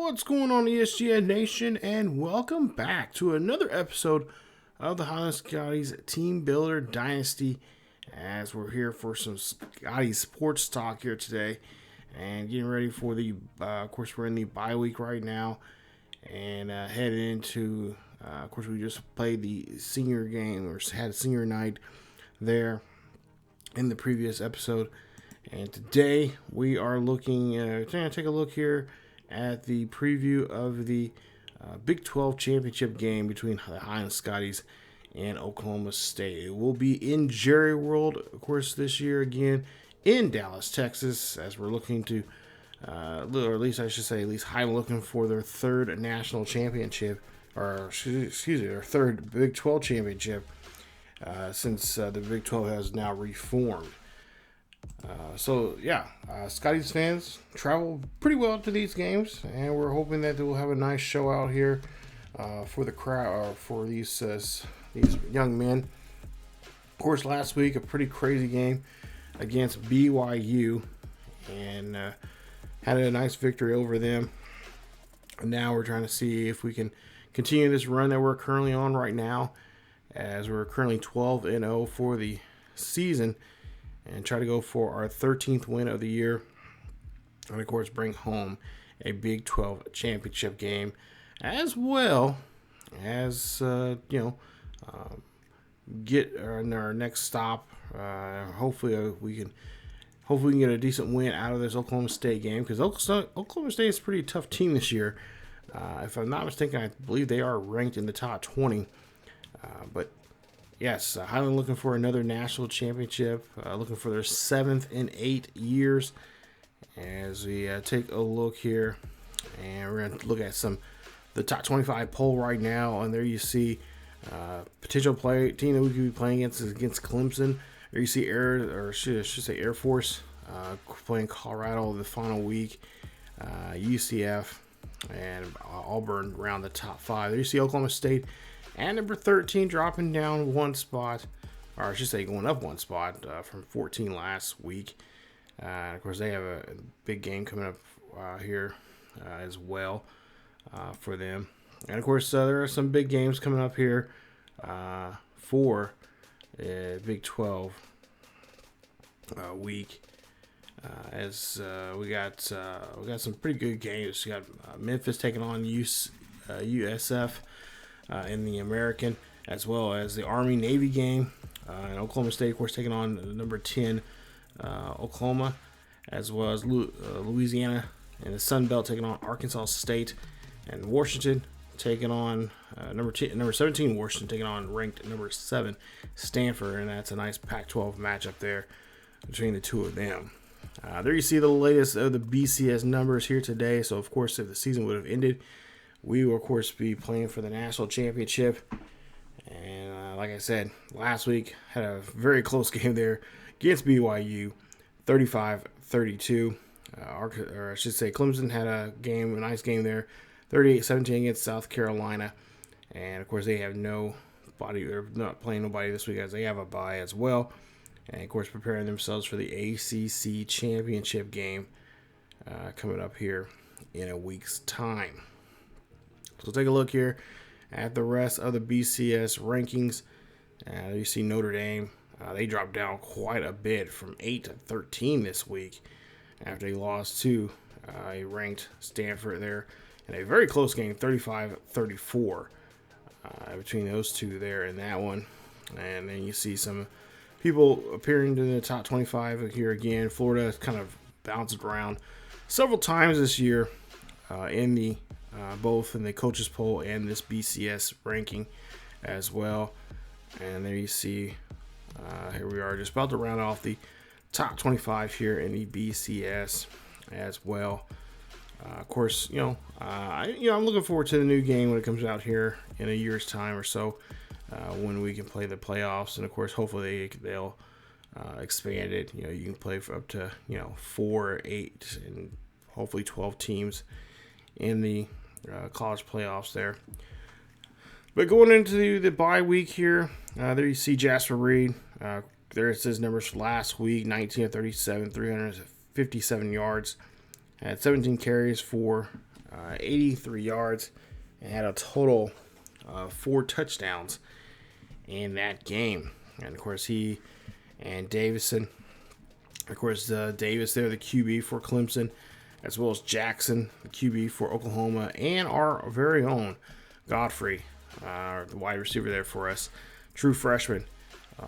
What's going on, ESGN Nation, and welcome back to another episode of the Highland Scotties Team Builder Dynasty, as we're here for some Scotties sports talk here today, and getting ready for the, of course, we're in the bye week right now, and headed into, of course, we just played the senior game, or had a senior night there in the previous episode, and today we are looking, trying to take a look here at the preview of the Big 12 championship game between the Highland Scotties and Oklahoma State. It will be in Jerry World, of course, this year again in Dallas, Texas, as we're looking to, or at least I should say, at least Highland looking for their third national championship, or excuse me, their third Big 12 championship since the Big 12 has now reformed. Scotties fans travel pretty well to these games, and we're hoping that they will have a nice show out here for the crowd, for these young men. Of course, last week a pretty crazy game against BYU, and had a nice victory over them. And now we're trying to see if we can continue this run that we're currently on right now, as we're currently 12-0 for the season, and try to go for our 13th win of the year, and of course bring home a Big 12 championship game, as well as get our next stop. Hopefully we can get a decent win out of this Oklahoma State game, because Oklahoma State is a pretty tough team this year. If I'm not mistaken, I believe they are ranked in the top 20, but yes, Highland looking for another national championship, looking for their 7th in 8 years. As we take a look here, and we're going to look at the top 25 poll right now, and there you see potential team that we could be playing against Clemson. There you see Air Force playing Colorado the final week, UCF, and Auburn around the top 5. There you see Oklahoma State and number 13 dropping down one spot, or I should say going up one spot from 14 last week. Of course, they have a big game coming up here as well for them. And of course, there are some big games coming up here for Big 12 week. As we got some pretty good games. We got Memphis taking on USF. In the American, as well as the Army-Navy game, and Oklahoma State, of course, taking on number 10 Oklahoma, as well as Louisiana and the Sun Belt taking on Arkansas State, and Washington taking on number 17 Washington taking on ranked number 7 Stanford, and that's a nice Pac-12 matchup there between the two of them. There you see the latest of the BCS numbers here today. So, of course, if the season would have ended, we will, of course, be playing for the national championship. And like I said, last week had a very close game there against BYU, 35-32. Or I should say Clemson had a nice game there, 38-17 against South Carolina. And, of course, they have they're not playing nobody this week, as they have a bye as well. And, of course, preparing themselves for the ACC championship game coming up here in a week's time. So take a look here at the rest of the BCS rankings. You see Notre Dame. They dropped down quite a bit from 8 to 13 this week after they lost to a ranked Stanford there in a very close game, 35-34 between those two there in that one. And then you see some people appearing in the top 25 here again. Florida has kind of bounced around several times this year in the both in the coaches poll and this BCS ranking as well. And there you see, here we are just about to round off the top 25 here in the BCS as well. Of course, I'm looking forward to the new game when it comes out here in a year's time or so, when we can play the playoffs. And of course, hopefully they'll expand it. You can play for up to 4, 8, and hopefully 12 teams in the college playoffs there. But going into the bye week here, there you see Jasper Reed. There it says numbers last week: 19 of 37, 357 yards, had 17 carries for 83 yards, and had a total of 4 touchdowns in that game. And of course, he and Davison, of course, Davis there, the QB for Clemson, as well as Jackson, the QB for Oklahoma, and our very own Godfrey, the wide receiver there for us, true freshman,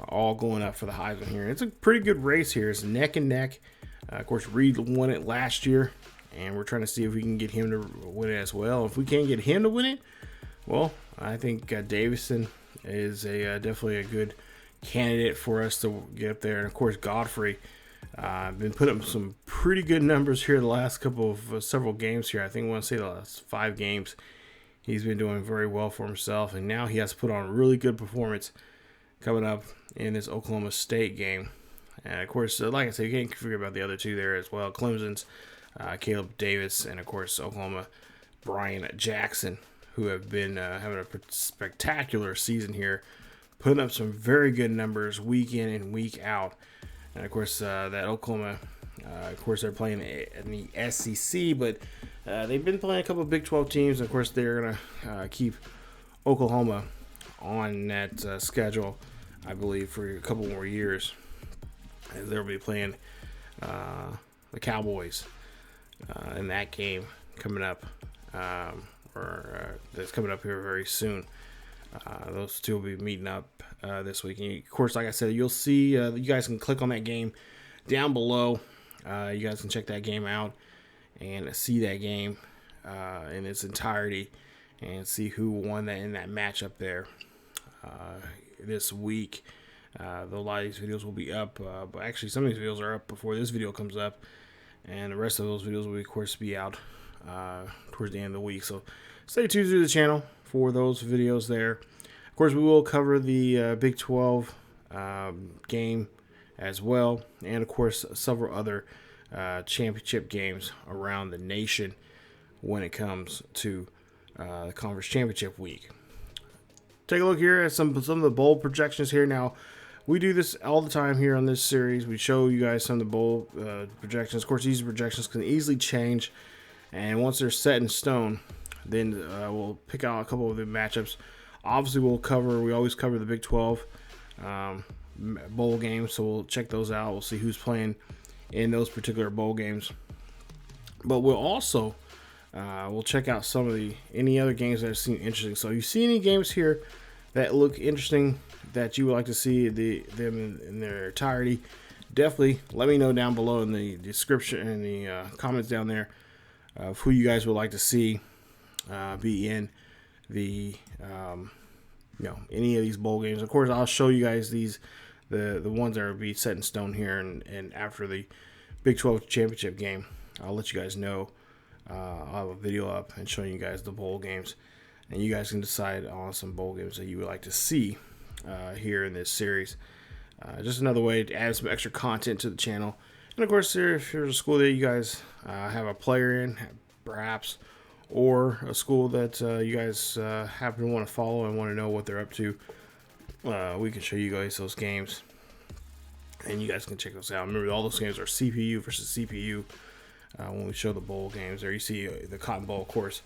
all going up for the Heisman here. It's a pretty good race here. It's neck and neck. Of course, Reed won it last year, and we're trying to see if we can get him to win it as well. If we can't get him to win it, well, I think Davison is definitely a good candidate for us to get up there. And of course, Godfrey, been putting up some pretty good numbers here the last couple of several games here. I think I want to say the last 5 games, he's been doing very well for himself, and now he has to put on a really good performance coming up in this Oklahoma State game. And of course, like I said, you can't forget about the other 2 there as well. Clemson's Caleb Davis, and of course Oklahoma Brian Jackson, who have been having a spectacular season here, putting up some very good numbers week in and week out. And of course, that Oklahoma, of course, they're playing in the SEC, but they've been playing a couple of Big 12 teams. And of course, they're going to keep Oklahoma on that schedule, I believe, for a couple more years. And they'll be playing the Cowboys in that game coming up, that's coming up here very soon. Those 2 will be meeting up this week. And of course, like I said, you'll see, you guys can click on that game down below. You guys can check that game out and see that game in its entirety and see who won that in that matchup there this week. A lot of these videos will be up, but actually some of these videos are up before this video comes up, and the rest of those videos will, of course, be out towards the end of the week. So stay tuned to the channel for those videos there. Of course, we will cover the Big 12 game as well, and of course several other championship games around the nation when it comes to the conference championship week. Take a look here at some of the bowl projections here. Now, we do this all the time here on this series. We show you guys some of the bowl projections. Of course, these projections can easily change, and once they're set in stone, then we'll pick out a couple of the matchups. Obviously, we always cover the Big 12 bowl games, so we'll check those out. We'll see who's playing in those particular bowl games. But we'll also we'll check out some of any other games that seem interesting. So if you see any games here that look interesting that you would like to see them in their entirety, definitely let me know down below in the description and the comments down there of who you guys would like to see be in the any of these bowl games. Of course, I'll show you guys the ones that will be set in stone here, and after the Big 12 championship game, I'll let you guys know. I'll have a video up and showing you guys the bowl games, and you guys can decide on some bowl games that you would like to see here in this series. Just another way to add some extra content to the channel. And of course, if there's a school that you guys have a player in, perhaps, or a school that you guys happen to want to follow and want to know what they're up to, we can show you guys those games, and you guys can check those out. Remember, all those games are CPU versus CPU when we show the bowl games. There you see the Cotton Bowl, of course,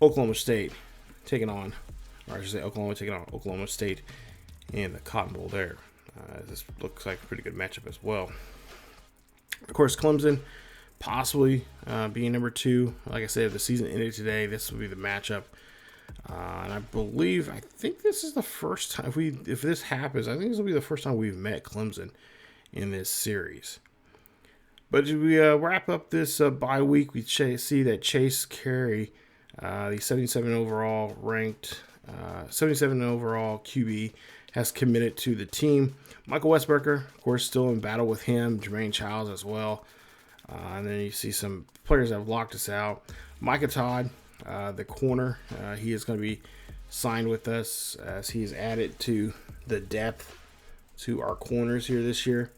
Oklahoma State taking on, or I should say Oklahoma taking on Oklahoma State in the Cotton Bowl there. This looks like a pretty good matchup as well. Of course, Clemson possibly being number 2. Like I said, if the season ended today, this will be the matchup. And I think this is the first time, if this happens, I think this will be the first time we've met Clemson in this series. But as we wrap up this bye week, we see that Chase Carey, the 77 overall ranked, 77 overall QB, has committed to the team. Michael Westbrook, of course, still in battle with him. Jermaine Childs as well. And then you see some players that have locked us out. Micah Todd, the corner, he is going to be signed with us as he is added to the depth to our corners here this year.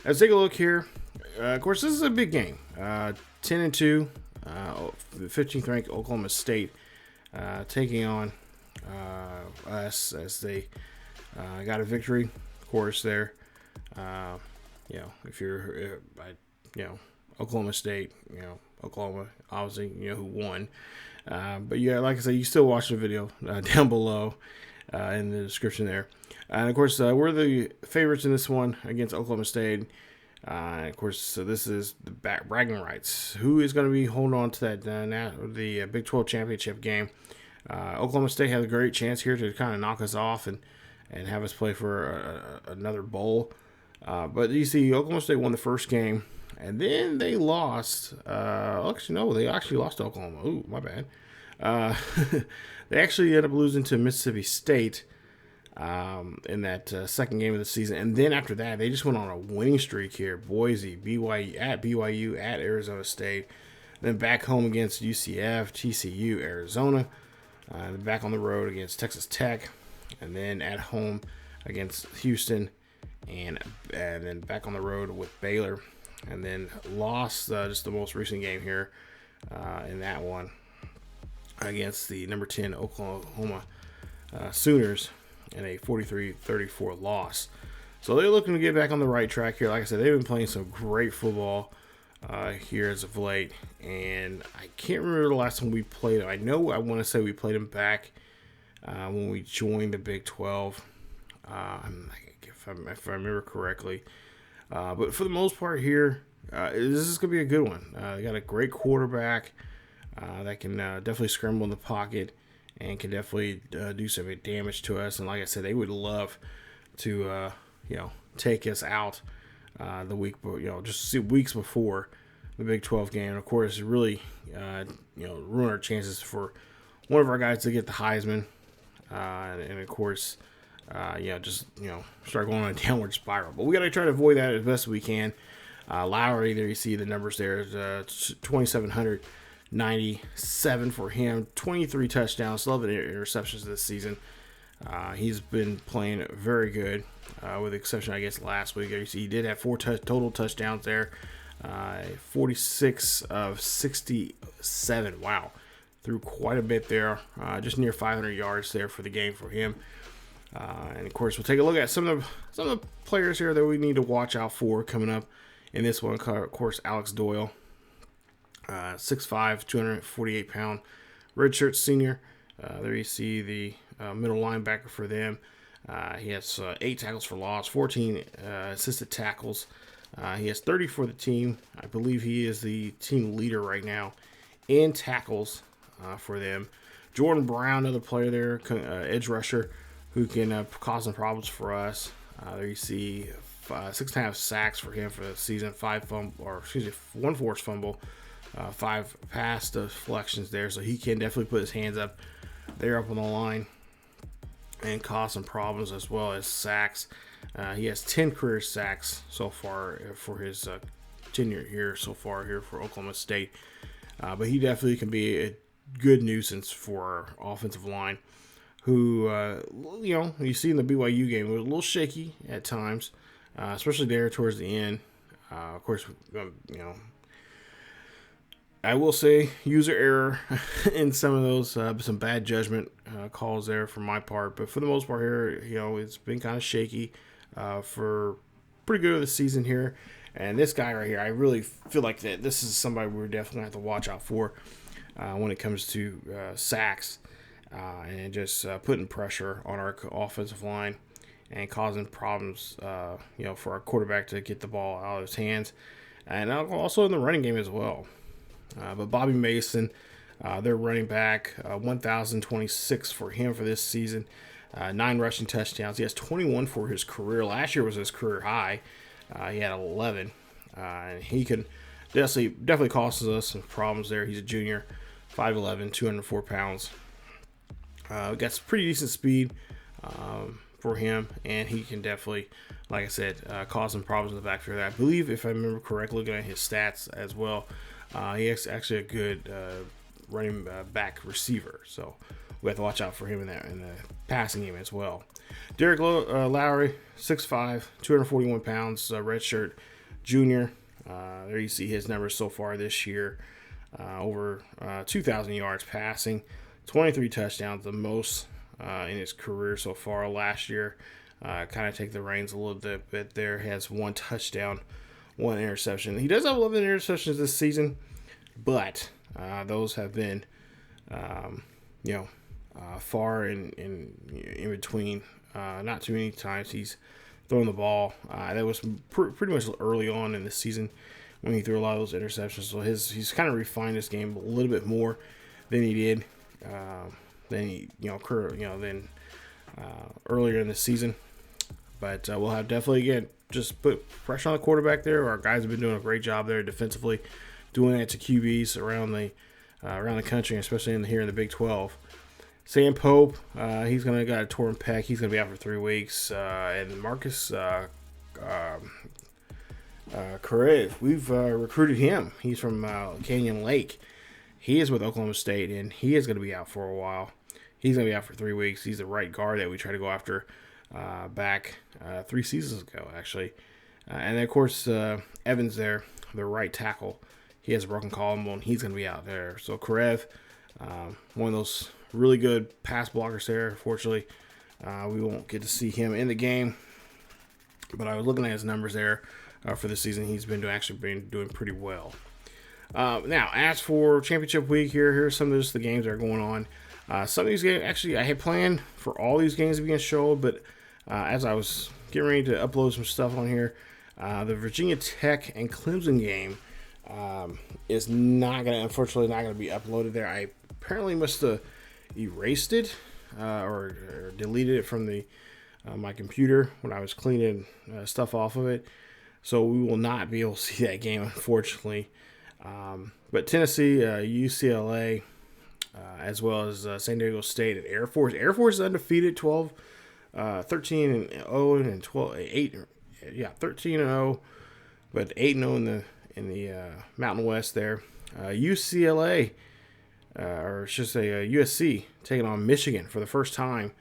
Let's take a look here. Of course, this is a big game. 10-2, 15th ranked Oklahoma State taking on us as they got a victory. Of course, there. If you're Oklahoma State, Oklahoma, obviously, who won. But yeah, like I said, you still watch the video down below in the description there. And of course, we're the favorites in this one against Oklahoma State. Of course, so this is the bragging rights. Who is going to be holding on to that the Big 12 championship game? Oklahoma State has a great chance here to kind of knock us off and have us play for another bowl. But you see, Oklahoma State won the first game, and then they lost. Actually, no, they actually lost to Oklahoma. Ooh, my bad. They actually ended up losing to Mississippi State in that second game of the season. And then after that, they just went on a winning streak here. Boise, BYU, at Arizona State. Then back home against UCF, TCU, Arizona. Then back on the road against Texas Tech. And then at home against Houston. And then back on the road with Baylor. And then lost just the most recent game here in that one against the number 10 Oklahoma Sooners in a 43-34 loss. So they're looking to get back on the right track here. Like I said, they've been playing some great football here as of late. And I can't remember the last time we played them. I want to say we played them back when we joined the Big 12. If I remember correctly. But for the most part here, this is going to be a good one. They got a great quarterback that can definitely scramble in the pocket and can definitely do some damage to us. And like I said, they would love to, take us out the week, just weeks before the Big 12 game. And of course, really, ruin our chances for one of our guys to get the Heisman. And of course, start going on a downward spiral. But we got to try to avoid that as best we can. Lowry, there you see the numbers there, 2,797 for him, 23 touchdowns, 11 interceptions this season. He's been playing very good, with the exception, I guess, last week. You see he did have 4 total touchdowns there, 46 of 67. Wow, threw quite a bit there, just near 500 yards there for the game for him. And of course, we'll take a look at some of the players here that we need to watch out for coming up in this one. Of course, Alex Doyle, 6'5", 248-pound redshirt senior. There you see the middle linebacker for them. He has 8 tackles for loss, 14 assisted tackles. He has 30 for the team. I believe he is the team leader right now in tackles for them. Jordan Brown, another player there, edge rusher, who can cause some problems for us. There you see 6.5 sacks for him for the season, 1 forced fumble, 5 pass deflections there. So he can definitely put his hands up there up on the line and cause some problems as well as sacks. He has 10 career sacks so far for his tenure here so far here for Oklahoma State. But he definitely can be a good nuisance for our offensive line, who, you see in the BYU game, it was a little shaky at times, especially there towards the end. Of course, I will say user error in some of those, some bad judgment calls there from my part. But for the most part here, it's been kind of shaky for pretty good of the season here. And this guy right here, I really feel like that this is somebody we're definitely going to have to watch out for when it comes to sacks. And just putting pressure on our offensive line and causing problems, for our quarterback to get the ball out of his hands. And also in the running game as well. But Bobby Mason, their running back, 1,026 for him for this season. 9 rushing touchdowns. He has 21 for his career. Last year was his career high. He had 11. And he can definitely causes us some problems there. He's a junior, 5'11", 204 pounds. Got some pretty decent speed for him, and he can definitely, like I said, cause some problems in the backfield. I believe, if I remember correctly, looking at his stats as well, he is actually a good running back receiver. So we have to watch out for him in the passing game as well. Derek Lowry, 6'5", 241 pounds, redshirt junior. There you see his numbers so far this year. Over 2,000 yards passing. 23 touchdowns, the most in his career so far. Last year, kind of take the reins a little bit there. He has 1 touchdown, 1 interception. He does have 11 interceptions this season, but those have been, far in between. Not too many times he's thrown the ball. That was pretty much early on in the season when he threw a lot of those interceptions. So he's kind of refined his game a little bit more than he did earlier in the season. But we'll have definitely, again, just put pressure on the quarterback there. Our guys have been doing a great job there defensively, doing that to QBs around the country, especially here in the Big 12. Sam Pope, he's going to got a torn pec. He's going to be out for 3 weeks. And Marcus Karev, we've recruited him. He's from Canyon Lake. He is with Oklahoma State, and he is going to be out for a while. He's going to be out for 3 weeks. He's the right guard that we try to go after back 3 seasons ago, actually. And then, of course, Evans there, the right tackle. He has a broken collarbone. He's going to be out there. So Karev, one of those really good pass blockers there. Unfortunately, we won't get to see him in the game. But I was looking at his numbers there for the season. He's been doing pretty well. Now, as for championship week here's some of just the games that are going on. Some of these games, actually, I had planned for all these games to be showed, but as I was getting ready to upload some stuff on here, the Virginia Tech and Clemson game is unfortunately not going to be uploaded there. I apparently must have erased it or deleted it from my computer when I was cleaning stuff off of it. So we will not be able to see that game, unfortunately. But Tennessee, UCLA, as well as San Diego State and Air Force. Air Force is undefeated, 13-0 and 13-0, but 8-0 in the Mountain West there. UCLA, or I should say USC, taking on Michigan for the first time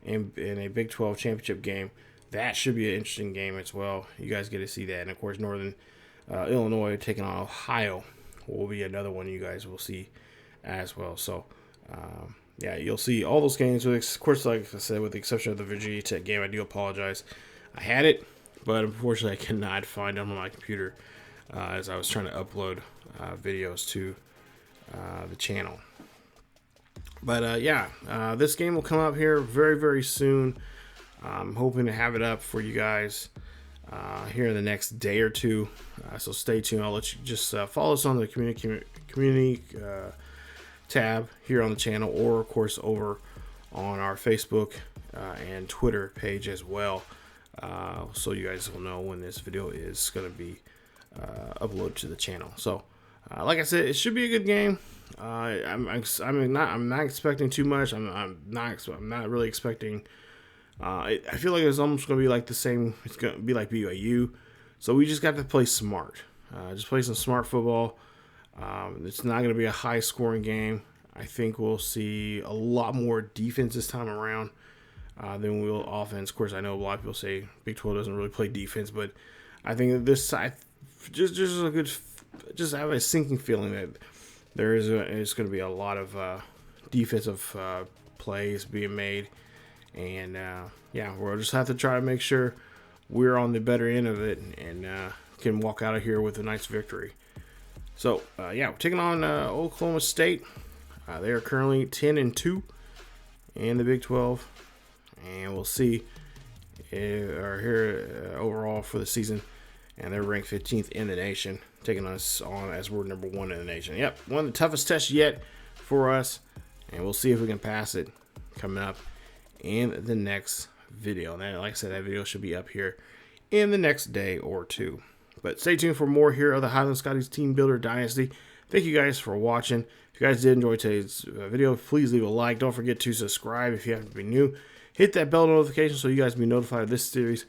in a Big 12 championship game. That should be an interesting game as well. You guys get to see that. And, of course, Northern Illinois taking on Ohio will be another one you guys will see as well. So, you'll see all those games. Of course, like I said, with the exception of the Virginia Tech game, I do apologize. I had it, but unfortunately I cannot find it on my computer as I was trying to upload videos to the channel. But, this game will come up here very, very soon. I'm hoping to have it up for you guys here in the next day or two. So stay tuned. I'll let you just follow us on the community tab here on the channel, or of course over on our Facebook and Twitter page as well. So you guys will know when this video is going to be uploaded to the channel. So like I said, it should be a good game. I'm not expecting too much. I'm not really expecting. I feel like it's almost going to be like the same. It's going to be like BYU. So we just got to play smart. Just play some smart football. It's not going to be a high-scoring game. I think we'll see a lot more defense this time around than we will offense. Of course, I know a lot of people say Big 12 doesn't really play defense, but I think that this side just have a sinking feeling that there is going to be a lot of defensive plays being made. And, we'll just have to try to make sure we're on the better end of it and can walk out of here with a nice victory. So, we're taking on Oklahoma State. They are currently 10-2 in the Big 12. And we'll see here overall for the season. And they're ranked 15th in the nation, taking us on as we're number 1 in the nation. Yep, one of the toughest tests yet for us. And we'll see if we can pass it coming up in the next video. And like I said, that video should be up here in the next day or two. But stay tuned for more here of the Highland Scotties Team Builder Dynasty. Thank you guys for watching. If you guys did enjoy today's video, please leave a like. Don't forget to subscribe if you happen to be new. Hit that bell notification so you guys be notified of this series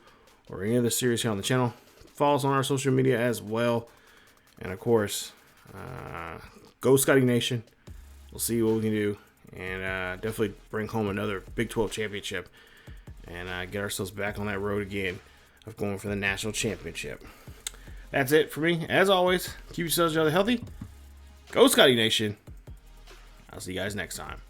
or any other series here on the channel. Follow us on our social media as well. And of course, go Scotty Nation. We'll see what we can do. And definitely bring home another Big 12 championship and get ourselves back on that road again of going for the national championship. That's it for me. As always, keep yourselves healthy. Go Scotty Nation. I'll see you guys next time.